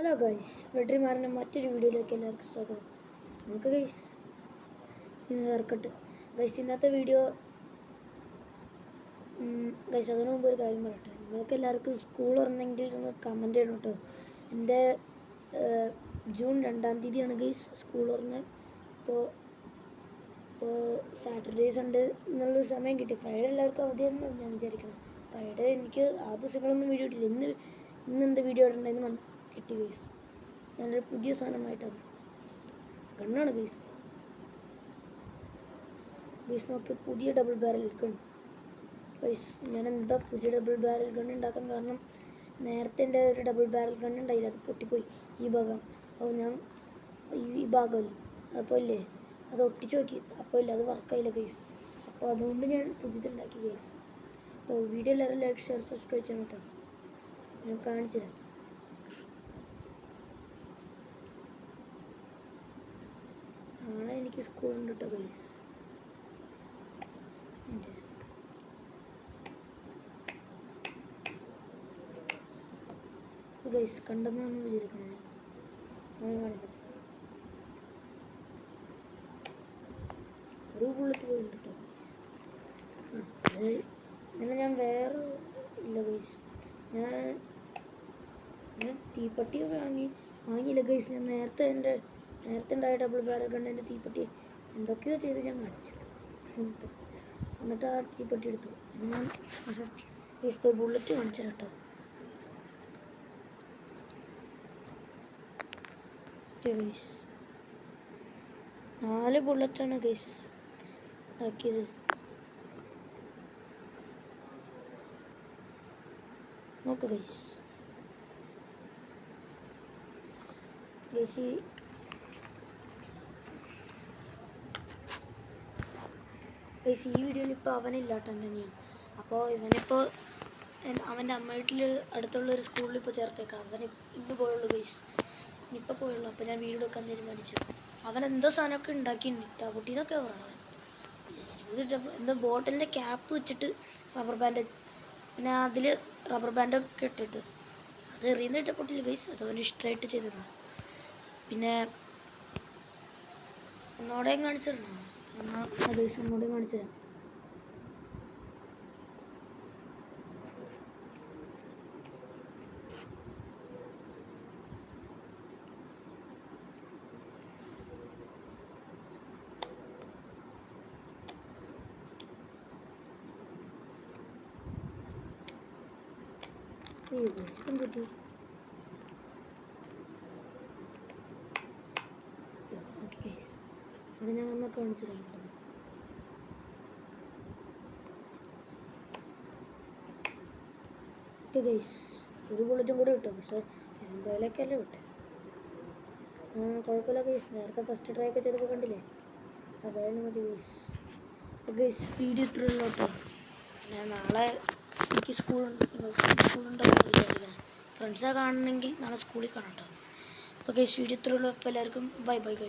Hello guys, വെട്രിമാറിൻ്റെ മറ്റൊരു വീഡിയോയിലേക്ക് എല്ലാവർക്കും സ്വാഗതം. നമുക്ക് ഗൈസ് ഇന്ന് ഹെയർക്കട്ട് ഗൈസ്. ഇന്നത്തെ വീഡിയോ ഗൈസ് അതിനു മുമ്പ് ഒരു കാര്യം പറയട്ടെ. നിങ്ങൾക്ക് എല്ലാവർക്കും സ്കൂൾ തുറന്നെങ്കിൽ ഒന്ന് കമൻറ്റ് ചെയ്യണം കേട്ടോ. എൻ്റെ ജൂൺ 2-ാം തീയതിയാണ് ഗൈസ് സ്കൂൾ തുറന്ന്. ഇപ്പോൾ സാറ്റർഡേസ് ഉണ്ട് എന്നുള്ളൊരു സമയം കിട്ടി. ഫ്രൈഡേ എല്ലാവർക്കും അവധിയാണെന്ന് ഞാൻ വിചാരിക്കണം. ഫ്രൈഡേ എനിക്ക് ആ ദിവസങ്ങളൊന്നും വീഡിയോ ഇട്ടില്ല. ഇന്ന് എന്താ വീഡിയോ ഇടണ്ടെന്ന് കിട്ടി ഗൈസ്. ഞാനൊരു പുതിയ സാധനമായിട്ടാണ് ഗണ്ണാണ് ഗൈസ്. നോക്കി, പുതിയ ഡബിൾ ബാരൽ ഗൺ ഗൈസ്. ഞാൻ എന്താ പുതിയ ഡബിൾ ബാരൽ ഗൺ ഉണ്ടാക്കാൻ കാരണം, നേരത്തെ എൻ്റെ ഒരു ഡബിൾ ബാരൽ ഗൺ ഉണ്ടായില്ല, അത് പൊട്ടിപ്പോയി ഈ ഭാഗം. അപ്പോൾ ഞാൻ ഈ ഭാഗമല്ലേ അപ്പോൾ ഇല്ലേ അത് ഒട്ടിച്ച് നോക്കി, അപ്പോൾ ഇല്ല, അത് വർക്കായില്ല ഗൈസ്. അപ്പോൾ അതുകൊണ്ട് ഞാൻ പുതിയതുണ്ടാക്കി ഗൈസ്. അപ്പോൾ വീഡിയോ എല്ലാവരും ലൈക്ക്, ഷെയർ, സബ്സ്ക്രൈബ് ചെയ്യണം കേട്ടോ. ഞാൻ കാണിച്ചു തരാം. നാളെ എനിക്ക് സ്കൂളുണ്ട് കേട്ടോ ഗൈസ്. ഗൈസ് കണ്ടെന്നാണ് വിചാരിക്കുന്നത്. കാണിച്ചത് ഒരു ബുള്ളറ്റ് പോയിട്ടുണ്ട് കേട്ടോ ഗൈസ്. ഇങ്ങനെ ഞാൻ വേറെ ഇല്ല ഗൈസ്. ഞാൻ തീപ്പെട്ടി വാങ്ങിയില്ല ഗൈസ്. ഞാൻ നേരത്തെ ഉണ്ടായ ഡബിൾ ബാരൽ ഗണ്ണിൻ്റെ തീപ്പെട്ടി എന്തൊക്കെയോ ചെയ്ത് ഞാൻ കാണിച്ചു. എന്നിട്ട് ആ തീപ്പെട്ടി എടുത്തു. ഞാൻ ഗൈസ് ബുള്ളറ്റ് കാണിച്ചു കേട്ടോ. ഗൈസ് 4 ബുള്ളറ്റാണ് ഗൈസ് ആക്കിയത്. നോക്ക് ഗൈസ്. ഗൈസ് ഈ വീഡിയോയിൽ ഇപ്പോൾ അവനില്ല കേട്ടോ എൻ്റെ ഞാൻ. അപ്പോൾ ഇവനിപ്പോൾ അവൻ്റെ അമ്മ വീട്ടിൽ അടുത്തുള്ളൊരു സ്കൂളിൽ ഇപ്പോൾ ചേർത്തേക്കാം. അവൻ ഇന്ന് പോയുള്ളൂ ഗൈസ്, ഇപ്പോൾ പോയുള്ളൂ. അപ്പോൾ ഞാൻ വീഡിയോ എടുക്കാൻ തീരുമാനിച്ചു. അവൻ എന്തോ സാധനമൊക്കെ ഉണ്ടാക്കിയിട്ടുണ്ട്. പൊട്ടിയതൊക്കെ പറയണത് എന്തോ ബോട്ടിലിൻ്റെ ക്യാപ്പ് വെച്ചിട്ട് റബ്ബർ ബാൻഡ്, പിന്നെ അതിൽ റബ്ബർ ബാൻഡൊക്കെ ഇട്ടിട്ട് അത് എറിയുന്നിട്ട് പൊട്ടില്ല ഗൈസ്. അത് അവന് ഇഷ്ടമായിട്ട് ചെയ്തതാണ്. പിന്നെ ഒന്നോടെയും കാണിച്ചിരുന്നോ? ഒന്നോടെയും കാണിച്ചു തരാം. പറ്റി അത് ഞാൻ ഒന്ന് കാണിച്ചു തരാം. ഗൈസ് ഒരു ബുള്ളറ്റും കൂടെ കിട്ടും, പക്ഷേ ക്യാമറയിലേക്കല്ലേ വിട്ടെ. കുഴപ്പമില്ല ഗൈസ്. നേരത്തെ ഫസ്റ്റ് ട്രൈ ഒക്കെ ചെയ്തപ്പോൾ കണ്ടില്ലേ, അതായത് മതി ഗൈസ്. ഗൈസ് വീഡിയോ ഇത്രയുള്ളൂ കേട്ടോ. പിന്നെ നാളെ എനിക്ക് സ്കൂളുണ്ടാവും വിചാരിക്കണം. ഫ്രണ്ട്സെ കാണണമെങ്കിൽ നാളെ സ്കൂളിൽ കാണാം കേട്ടോ. അപ്പോൾ ഗൈസ് വീഡിയോ ഇത്രയുള്ളൂ. അപ്പോൾ എല്ലാവർക്കും ബൈ ബൈ ഗൈസ്.